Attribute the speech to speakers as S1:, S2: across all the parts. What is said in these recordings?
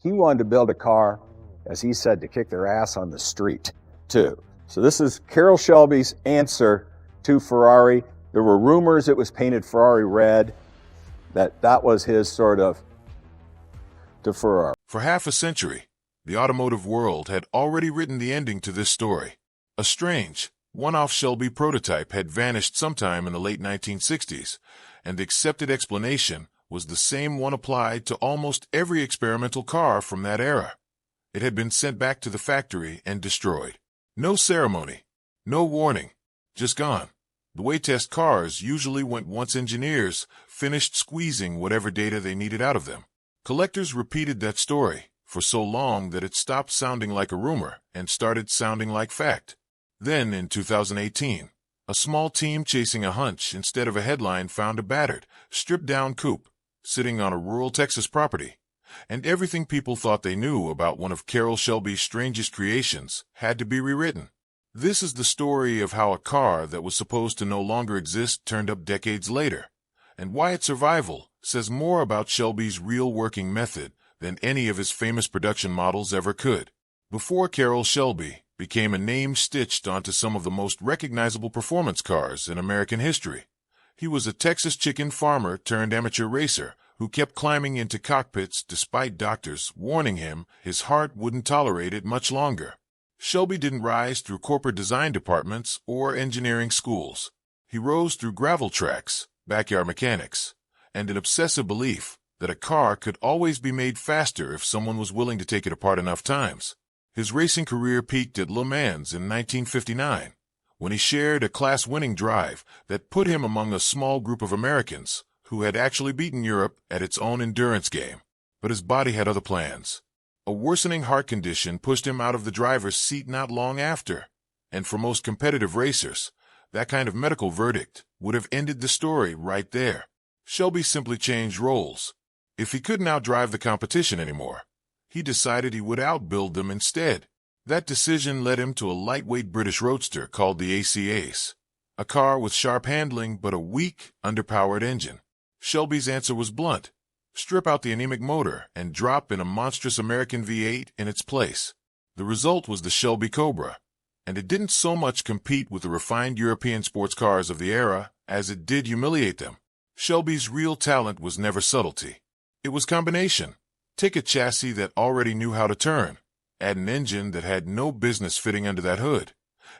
S1: he wanted to build a car, as he said, to kick their ass on the street, too. So this is Carroll Shelby's answer to Ferrari. There were rumors it was painted Ferrari red, that was his sort of to Ferrari.
S2: For half a century, the automotive world had already written the ending to this story. A strange, one-off Shelby prototype had vanished sometime in the late 1960s, and the accepted explanation was the same one applied to almost every experimental car from that era. It had been sent back to the factory and destroyed. No ceremony, no warning, just gone. The way test cars usually went once engineers finished squeezing whatever data they needed out of them. Collectors repeated that story for so long that it stopped sounding like a rumor and started sounding like fact. Then, in 2018, a small team chasing a hunch instead of a headline found a battered, stripped-down coupe sitting on a rural Texas property, and everything people thought they knew about one of Carroll Shelby's strangest creations had to be rewritten. This is the story of how a car that was supposed to no longer exist turned up decades later, and why its survival says more about Shelby's real working method than any of his famous production models ever could. Before Carroll Shelby became a name stitched onto some of the most recognizable performance cars in American history, he was a Texas chicken farmer turned amateur racer who kept climbing into cockpits despite doctors warning him his heart wouldn't tolerate it much longer. Shelby didn't rise through corporate design departments or engineering schools. He rose through gravel tracks, backyard mechanics, and an obsessive belief that a car could always be made faster if someone was willing to take it apart enough times. His racing career peaked at Le Mans in 1959, when he shared a class-winning drive that put him among a small group of Americans who had actually beaten Europe at its own endurance game. But his body had other plans. A worsening heart condition pushed him out of the driver's seat not long after, and for most competitive racers, that kind of medical verdict would have ended the story right there. Shelby simply changed roles. If he couldn't outdrive the competition anymore, he decided he would outbuild them instead. That decision led him to a lightweight British roadster called the AC Ace, a car with sharp handling but a weak, underpowered engine. Shelby's answer was blunt: strip out the anemic motor and drop in a monstrous American V8 in its place. The result was the Shelby Cobra, and it didn't so much compete with the refined European sports cars of the era as it did humiliate them. Shelby's real talent was never subtlety. It was combination. Take a chassis that already knew how to turn, add an engine that had no business fitting under that hood,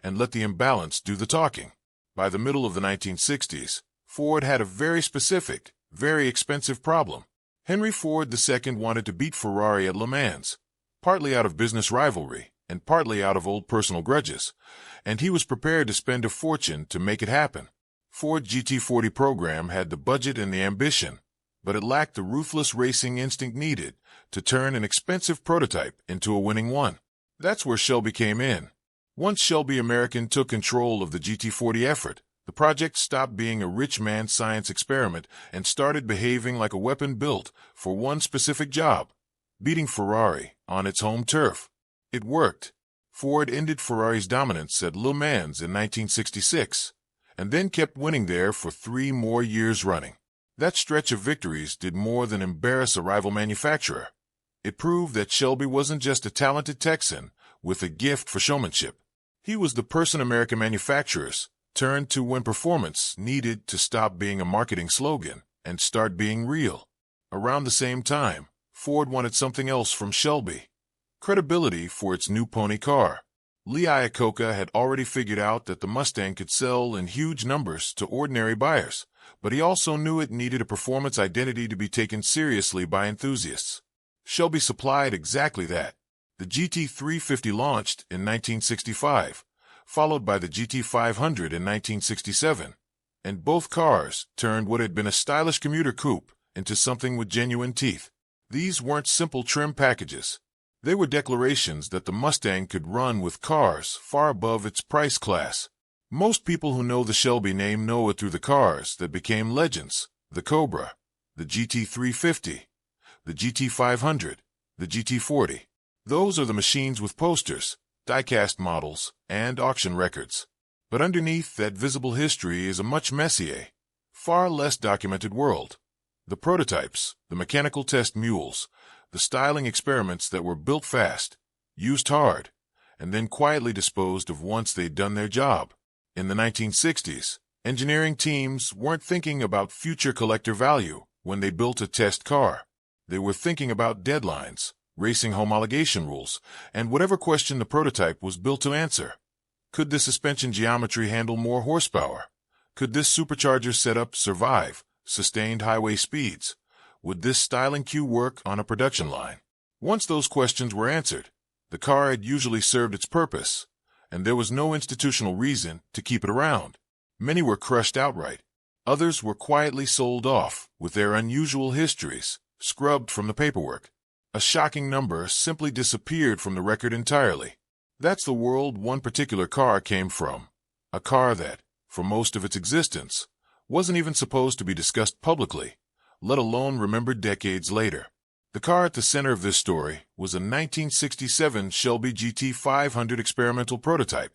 S2: and let the imbalance do the talking. By the middle of the 1960s, Ford had a very specific, very expensive problem. Henry Ford II wanted to beat Ferrari at Le Mans, partly out of business rivalry and partly out of old personal grudges, and he was prepared to spend a fortune to make it happen. Ford GT40 program had the budget and the ambition, but it lacked the ruthless racing instinct needed to turn an expensive prototype into a winning one. That's where Shelby came in. Once Shelby American took control of the GT40 effort, the project stopped being a rich man's science experiment and started behaving like a weapon built for one specific job: beating Ferrari on its home turf. It worked. Ford ended Ferrari's dominance at Le Mans in 1966, and then kept winning there for 3 more years running. That stretch of victories did more than embarrass a rival manufacturer. It proved that Shelby wasn't just a talented Texan with a gift for showmanship. He was the person American manufacturers turned to when performance needed to stop being a marketing slogan and start being real. Around the same time, Ford wanted something else from Shelby: credibility for its new pony car. Lee Iacocca had already figured out that the Mustang could sell in huge numbers to ordinary buyers, but he also knew it needed a performance identity to be taken seriously by enthusiasts. Shelby supplied exactly that. The GT350 launched in 1965, followed by the GT500 in 1967, and both cars turned what had been a stylish commuter coupe into something with genuine teeth. These weren't simple trim packages. They were declarations that the Mustang could run with cars far above its price class. Most people who know the Shelby name know it through the cars that became legends: the Cobra, the GT350, the GT500, the GT40. Those are the machines with posters, die-cast models, and auction records. But underneath that visible history is a much messier, far less documented world. The prototypes, the mechanical test mules, the styling experiments that were built fast, used hard, and then quietly disposed of once they'd done their job. In the 1960s, engineering teams weren't thinking about future collector value when they built a test car. They were thinking about deadlines, racing homologation rules, and whatever question the prototype was built to answer. Could this suspension geometry handle more horsepower? Could this supercharger setup survive sustained highway speeds? Would this styling cue work on a production line? Once those questions were answered, the car had usually served its purpose, and there was no institutional reason to keep it around. Many were crushed outright. Others were quietly sold off, with their unusual histories scrubbed from the paperwork. A shocking number simply disappeared from the record entirely. That's the world one particular car came from. A car that, for most of its existence, wasn't even supposed to be discussed publicly, let alone remembered decades later. The car at the center of this story was a 1967 Shelby GT500 experimental prototype,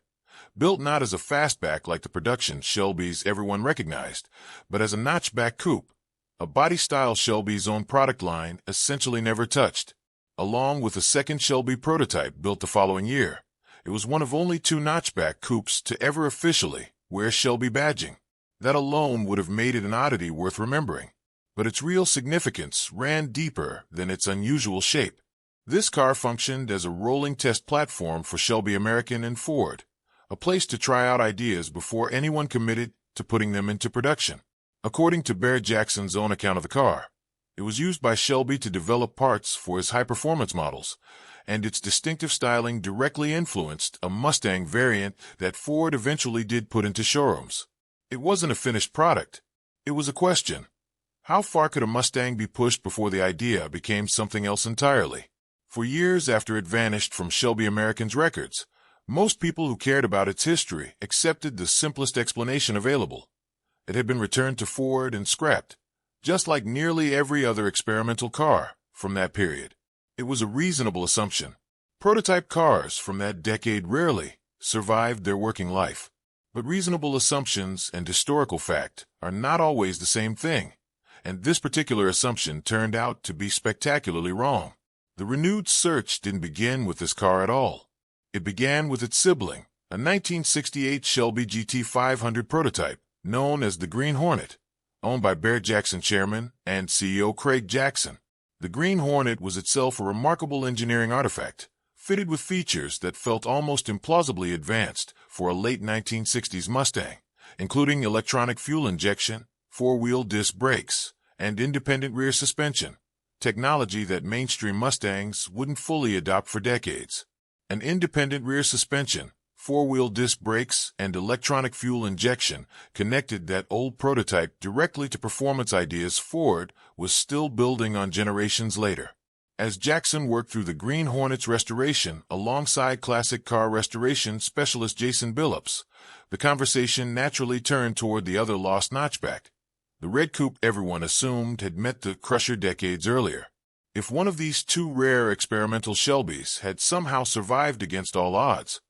S2: built not as a fastback like the production Shelbys everyone recognized, but as a notchback coupe, a body-style Shelby's own product line essentially never touched. Along with a second Shelby prototype built the following year, it was one of only two notchback coupes to ever officially wear Shelby badging. That alone would have made it an oddity worth remembering. But its real significance ran deeper than its unusual shape. This car functioned as a rolling test platform for Shelby American and Ford, a place to try out ideas before anyone committed to putting them into production. According to Barrett-Jackson's own account of the car, it was used by Shelby to develop parts for his high-performance models, and its distinctive styling directly influenced a Mustang variant that Ford eventually did put into showrooms. It wasn't a finished product. It was a question. How far could a Mustang be pushed before the idea became something else entirely? For years after it vanished from Shelby American's records, most people who cared about its history accepted the simplest explanation available. It had been returned to Ford and scrapped, just like nearly every other experimental car from that period. It was a reasonable assumption. Prototype cars from that decade rarely survived their working life. But reasonable assumptions and historical fact are not always the same thing, and this particular assumption turned out to be spectacularly wrong. The renewed search didn't begin with this car at all. It began with its sibling, a 1968 Shelby GT500 prototype known as the Green Hornet, owned by Barrett-Jackson chairman and CEO Craig Jackson. The Green Hornet was itself a remarkable engineering artifact, fitted with features that felt almost implausibly advanced for a late 1960s Mustang, including electronic fuel injection, four-wheel disc brakes, and independent rear suspension, technology that mainstream Mustangs wouldn't fully adopt for decades. An independent rear suspension, four-wheel disc brakes, and electronic fuel injection connected that old prototype directly to performance ideas Ford was still building on generations later. As Jackson worked through the Green Hornet's restoration alongside classic car restoration specialist Jason Billups, the conversation naturally turned toward the other lost notchback, the red coupe everyone assumed had met the Crusher decades earlier. If one of these two rare experimental Shelbys had somehow survived against all odds,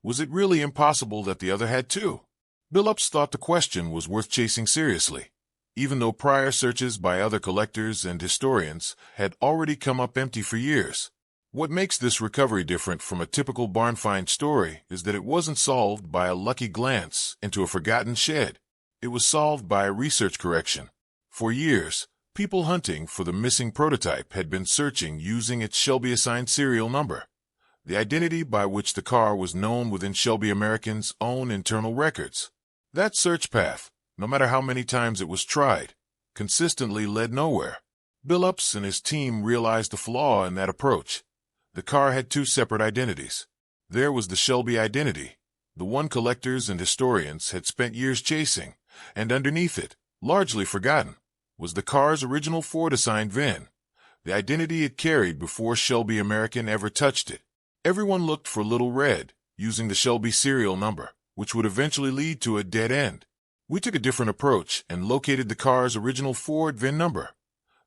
S2: was it really impossible that the other had too? Billups thought the question was worth chasing seriously, even though prior searches by other collectors and historians had already come up empty for years. What makes this recovery different from a typical barn find story is that it wasn't solved by a lucky glance into a forgotten shed. It was solved by a research correction. For years, people hunting for the missing prototype had been searching using its Shelby-assigned serial number, the identity by which the car was known within Shelby American's own internal records. That search path, no matter how many times it was tried, consistently led nowhere. Billups and his team realized the flaw in that approach. The car had two separate identities. There was the Shelby identity, the one collectors and historians had spent years chasing, and underneath it, largely forgotten, was the car's original Ford-assigned VIN, the identity it carried before Shelby American ever touched it. Everyone looked for Little Red, using the Shelby serial number, which would eventually lead to a dead end. We took a different approach and located the car's original Ford VIN number,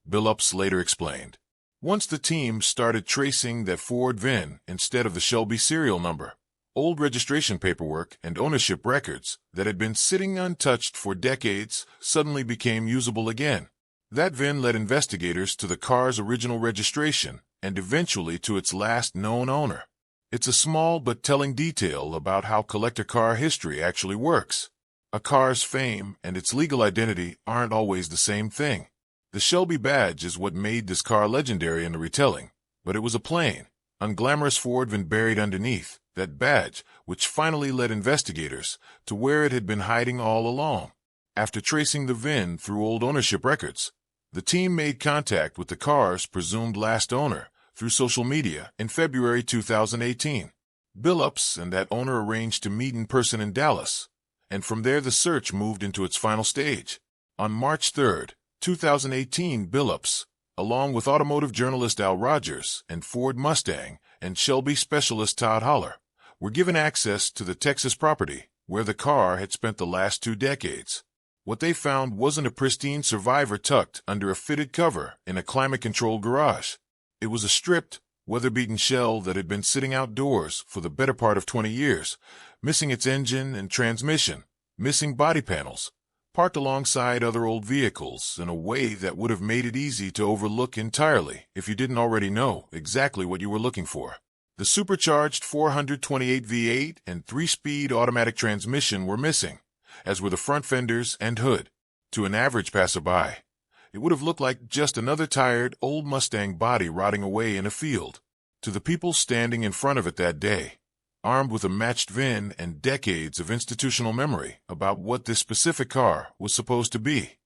S2: Billups later explained. Once the team started tracing that Ford VIN instead of the Shelby serial number, old registration paperwork and ownership records that had been sitting untouched for decades suddenly became usable again. That VIN led investigators to the car's original registration and eventually to its last known owner. It's a small but telling detail about how collector car history actually works. A car's fame and its legal identity aren't always the same thing. The Shelby badge is what made this car legendary in the retelling, but it was a plain, unglamorous Ford VIN buried underneath that badge, which finally led investigators to where it had been hiding all along. After tracing the VIN through old ownership records, the team made contact with the car's presumed last owner through social media in February 2018. Billups and that owner arranged to meet in person in Dallas, and from there the search moved into its final stage. On March 3, 2018, Billups, along with automotive journalist Al Rogers and Ford Mustang and Shelby specialist Todd Holler, were given access to the Texas property where the car had spent the last 2 decades. What they found wasn't a pristine Survivor tucked under a fitted cover in a climate-controlled garage. It was a stripped, weather-beaten shell that had been sitting outdoors for the better part of 20 years, missing its engine and transmission, missing body panels, parked alongside other old vehicles in a way that would have made it easy to overlook entirely if you didn't already know exactly what you were looking for. The supercharged 428 V8 and 3-speed automatic transmission were missing, as were the front fenders and hood. To an average passerby, it would have looked like just another tired, old Mustang body rotting away in a field. To the people standing in front of it that day, armed with a matched VIN and decades of institutional memory about what this specific car was supposed to be,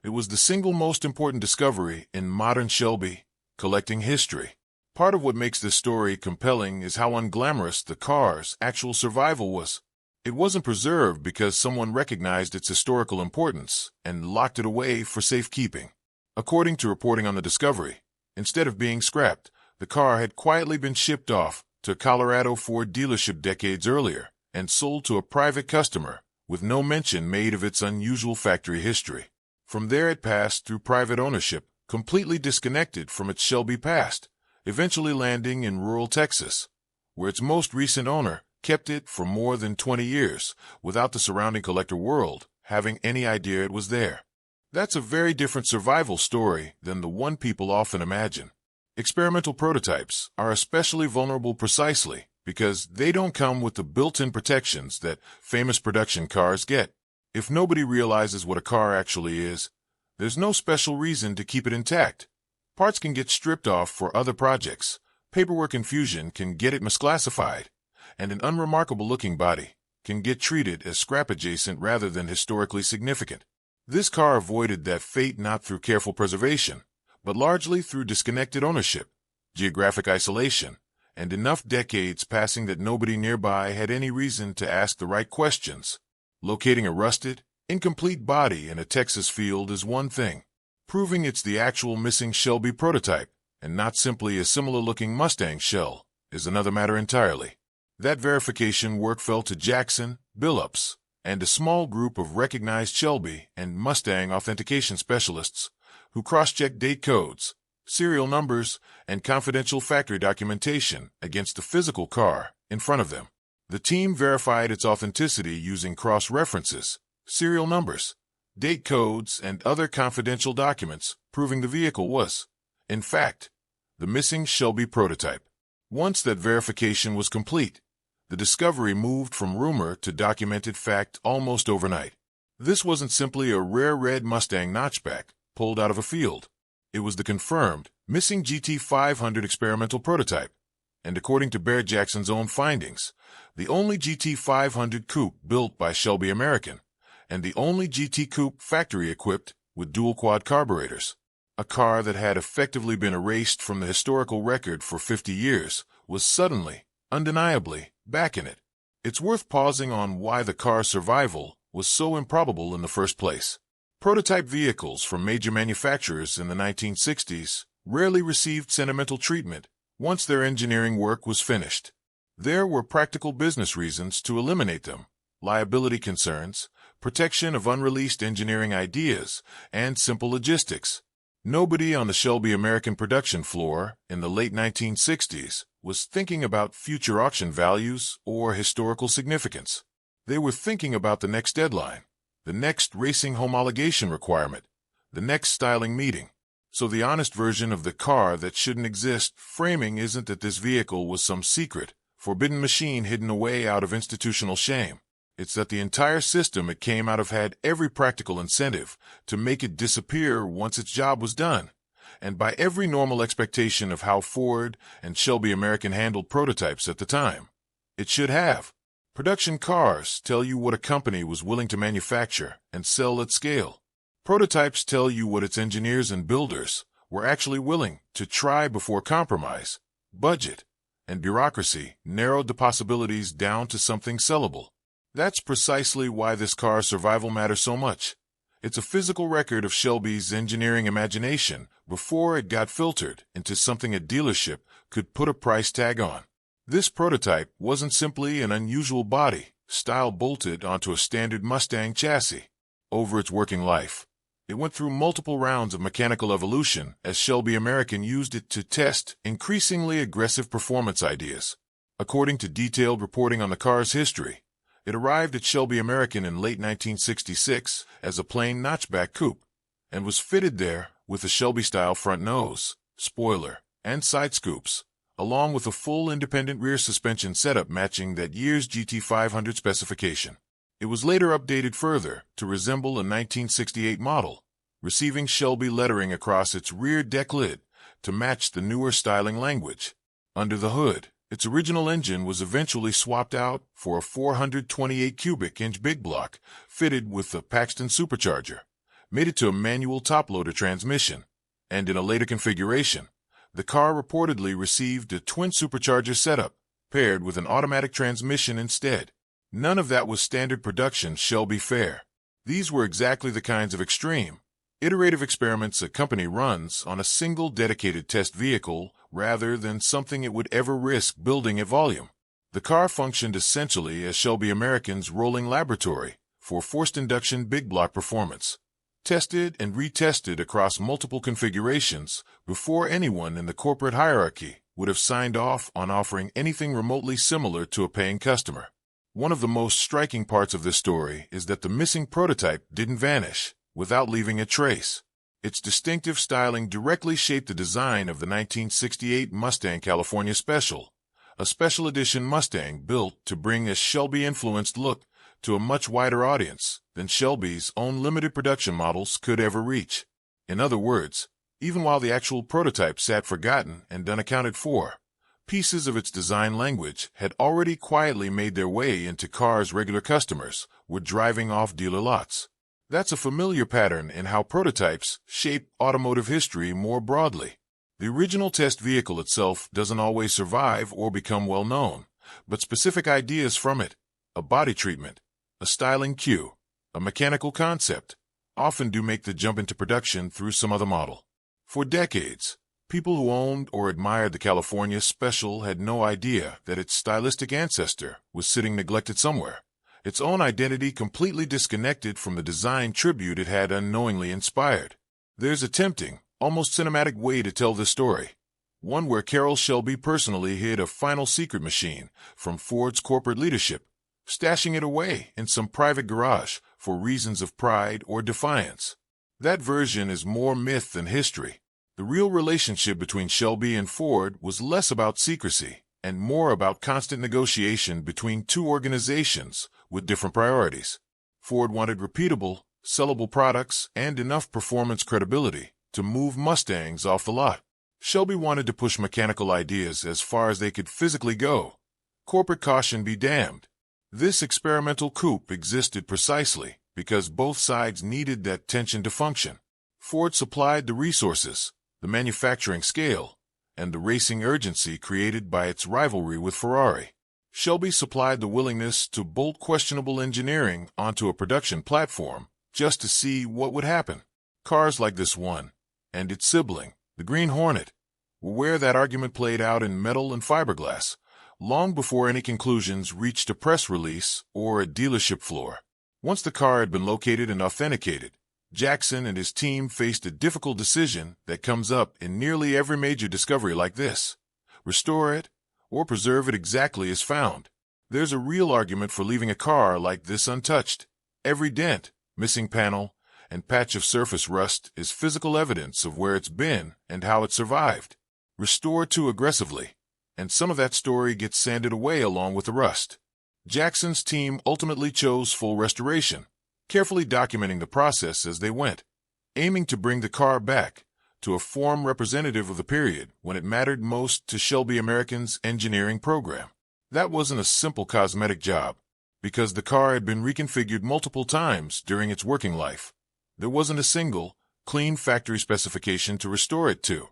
S2: it was the single most important discovery in modern Shelby collecting history. Part of what makes this story compelling is how unglamorous the car's actual survival was. It wasn't preserved because someone recognized its historical importance and locked it away for safekeeping. According to reporting on the discovery, instead of being scrapped, the car had quietly been shipped off to a Colorado Ford dealership decades earlier and sold to a private customer with no mention made of its unusual factory history. From there it passed through private ownership, completely disconnected from its Shelby past, eventually landing in rural Texas, where its most recent owner kept it for more than 20 years without the surrounding collector world having any idea it was there. That's a very different survival story than the one people often imagine. Experimental prototypes are especially vulnerable precisely because they don't come with the built-in protections that famous production cars get. If nobody realizes what a car actually is, there's no special reason to keep it intact. Parts can get stripped off for other projects, paperwork confusion can get it misclassified, and an unremarkable-looking body can get treated as scrap-adjacent rather than historically significant. This car avoided that fate not through careful preservation, but largely through disconnected ownership, geographic isolation, and enough decades passing that nobody nearby had any reason to ask the right questions. Locating a rusted, incomplete body in a Texas field is one thing. Proving it's the actual missing Shelby prototype and not simply a similar-looking Mustang shell is another matter entirely. That verification work fell to Jackson, Billups, and a small group of recognized Shelby and Mustang authentication specialists who cross-checked date codes, serial numbers, and confidential factory documentation against the physical car in front of them. The team verified its authenticity using cross-references, serial numbers, date codes, and other confidential documents proving the vehicle was, in fact, the missing Shelby prototype. Once that verification was complete, the discovery moved from rumor to documented fact almost overnight. This wasn't simply a rare red Mustang notchback pulled out of a field. It was the confirmed, missing GT500 experimental prototype, and according to Barrett-Jackson's own findings, the only GT500 coupe built by Shelby American, and the only GT coupe factory-equipped with dual-quad carburetors. A car that had effectively been erased from the historical record for 50 years was suddenly, undeniably, back in it. It's worth pausing on why the car's survival was so improbable in the first place. Prototype vehicles from major manufacturers in the 1960s rarely received sentimental treatment once their engineering work was finished. There were practical business reasons to eliminate them, liability concerns, protection of unreleased engineering ideas, and simple logistics. Nobody on the Shelby American production floor in the late 1960s was thinking about future auction values or historical significance. They were thinking about the next deadline, the next racing homologation requirement, the next styling meeting. So the honest version of the car that shouldn't exist framing isn't that this vehicle was some secret, forbidden machine hidden away out of institutional shame. It's that the entire system it came out of had every practical incentive to make it disappear once its job was done. And by every normal expectation of how Ford and Shelby American handled prototypes at the time. It should have. Production cars tell you what a company was willing to manufacture and sell at scale. Prototypes tell you what its engineers and builders were actually willing to try before compromise, budget, and bureaucracy narrowed the possibilities down to something sellable. That's precisely why this car's survival matters so much. It's a physical record of Shelby's engineering imagination before it got filtered into something a dealership could put a price tag on. This prototype wasn't simply an unusual body, style bolted onto a standard Mustang chassis. Over its working life, it went through multiple rounds of mechanical evolution as Shelby American used it to test increasingly aggressive performance ideas. According to detailed reporting on the car's history, it arrived at Shelby American in late 1966 as a plain notchback coupe, and was fitted there with a Shelby-style front nose, spoiler, and side scoops, along with a full independent rear suspension setup matching that year's GT500 specification. It was later updated further to resemble a 1968 model, receiving Shelby lettering across its rear deck lid to match the newer styling language. Under the hood, its original engine was eventually swapped out for a 428 cubic inch big block fitted with a Paxton supercharger, made it to a manual top-loader transmission, and in a later configuration, the car reportedly received a twin supercharger setup paired with an automatic transmission instead. None of that was standard production Shelby fare. These were exactly the kinds of extreme, iterative experiments a company runs on a single dedicated test vehicle rather than something it would ever risk building at volume. The car functioned essentially as Shelby American's rolling laboratory for forced induction big block performance, tested and retested across multiple configurations before anyone in the corporate hierarchy would have signed off on offering anything remotely similar to a paying customer. One of the most striking parts of this story is that the missing prototype didn't vanish without leaving a trace. Its distinctive styling directly shaped the design of the 1968 Mustang California Special, a special edition Mustang built to bring a Shelby-influenced look to a much wider audience than Shelby's own limited production models could ever reach. In other words, even while the actual prototype sat forgotten and unaccounted for, pieces of its design language had already quietly made their way into cars regular customers were driving off dealer lots. That's a familiar pattern in how prototypes shape automotive history more broadly. The original test vehicle itself doesn't always survive or become well known, but specific ideas from it, a body treatment, a styling cue, a mechanical concept, often do make the jump into production through some other model. For decades, people who owned or admired the California Special had no idea that its stylistic ancestor was sitting neglected somewhere, its own identity completely disconnected from the design tribute it had unknowingly inspired. There's a tempting, almost cinematic way to tell this story, one where Carroll Shelby personally hid a final secret machine from Ford's corporate leadership, stashing it away in some private garage for reasons of pride or defiance. That version is more myth than history. The real relationship between Shelby and Ford was less about secrecy and more about constant negotiation between two organizations with different priorities. Ford wanted repeatable, sellable products and enough performance credibility to move Mustangs off the lot. Shelby wanted to push mechanical ideas as far as they could physically go. Corporate caution be damned. This experimental coupe existed precisely because both sides needed that tension to function. Ford supplied the resources, the manufacturing scale, and the racing urgency created by its rivalry with Ferrari. Shelby supplied the willingness to bolt questionable engineering onto a production platform just to see what would happen. Cars like this one, and its sibling, the Green Hornet, were where that argument played out in metal and fiberglass, long before any conclusions reached a press release or a dealership floor. Once the car had been located and authenticated, Jackson and his team faced a difficult decision that comes up in nearly every major discovery like this: restore it or preserve it exactly as found. There's a real argument for leaving a car like this untouched. Every dent, missing panel, and patch of surface rust is physical evidence of where it's been and how it survived. Restore too aggressively, and some of that story gets sanded away along with the rust. Jackson's team ultimately chose full restoration, carefully documenting the process as they went, aiming to bring the car back to a form representative of the period when it mattered most to Shelby American's engineering program. That wasn't a simple cosmetic job, because the car had been reconfigured multiple times during its working life. There wasn't a single, clean factory specification to restore it to.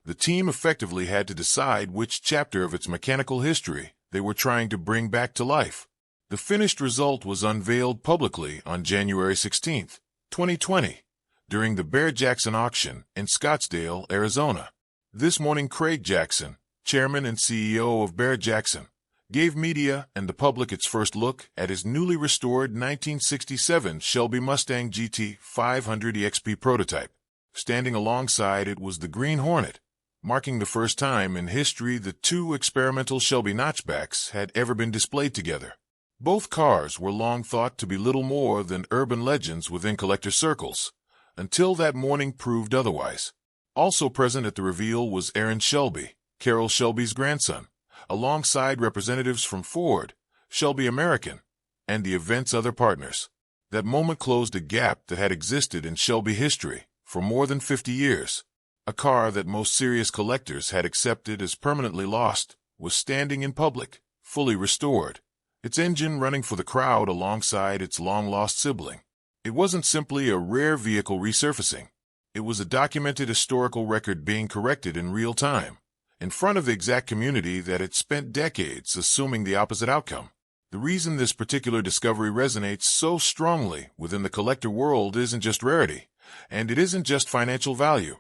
S2: The team effectively had to decide which chapter of its mechanical history they were trying to bring back to life. The finished result was unveiled publicly on January 16, 2020, during the Barrett-Jackson auction in Scottsdale, Arizona. This morning, Craig Jackson, chairman and CEO of Barrett-Jackson, gave media and the public its first look at his newly restored 1967 Shelby Mustang GT 500 EXP prototype. Standing alongside it was the Green Hornet, marking the first time in history the two experimental Shelby notchbacks had ever been displayed together. Both cars were long thought to be little more than urban legends within collector circles, until that morning proved otherwise. Also present at the reveal was Aaron Shelby, Carroll Shelby's grandson, alongside representatives from Ford, Shelby American, and the event's other partners. That moment closed a gap that had existed in Shelby history for more than 50 years. A car that most serious collectors had accepted as permanently lost was standing in public, fully restored, its engine running for the crowd alongside its long-lost sibling. It wasn't simply a rare vehicle resurfacing. It was a documented historical record being corrected in real time, in front of the exact community that had spent decades assuming the opposite outcome. The reason this particular discovery resonates so strongly within the collector world isn't just rarity, and it isn't just financial value,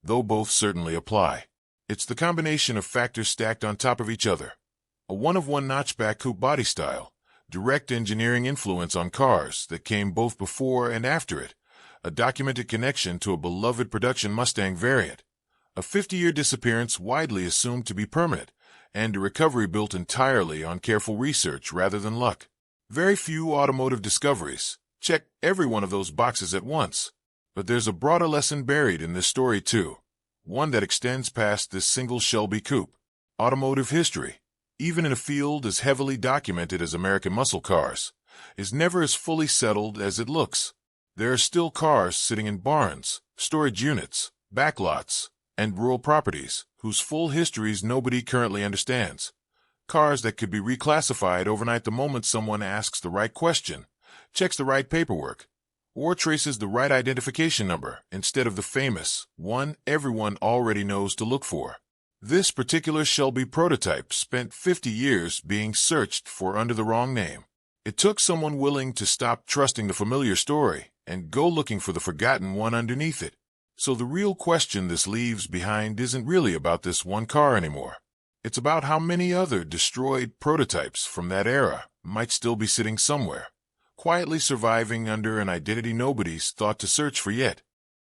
S2: though both certainly apply. It's the combination of factors stacked on top of each other. A one-of-one notchback coupe body style, direct engineering influence on cars that came both before and after it, a documented connection to a beloved production Mustang variant, a 50-year disappearance widely assumed to be permanent, and a recovery built entirely on careful research rather than luck. Very few automotive discoveries check every one of those boxes at once, but there's a broader lesson buried in this story too, one that extends past this single Shelby coupe. Automotive history, even in a field as heavily documented as American muscle cars, is never as fully settled as it looks. There are still cars sitting in barns, storage units, backlots, and rural properties whose full histories nobody currently understands. Cars that could be reclassified overnight the moment someone asks the right question, checks the right paperwork, or traces the right identification number instead of the famous one everyone already knows to look for. This particular Shelby prototype spent 50 years being searched for under the wrong name. It took someone willing to stop trusting the familiar story and go looking for the forgotten one underneath it. So the real question this leaves behind isn't really about this one car anymore. It's about how many other destroyed prototypes from that era might still be sitting somewhere, quietly surviving under an identity nobody's thought to search for yet.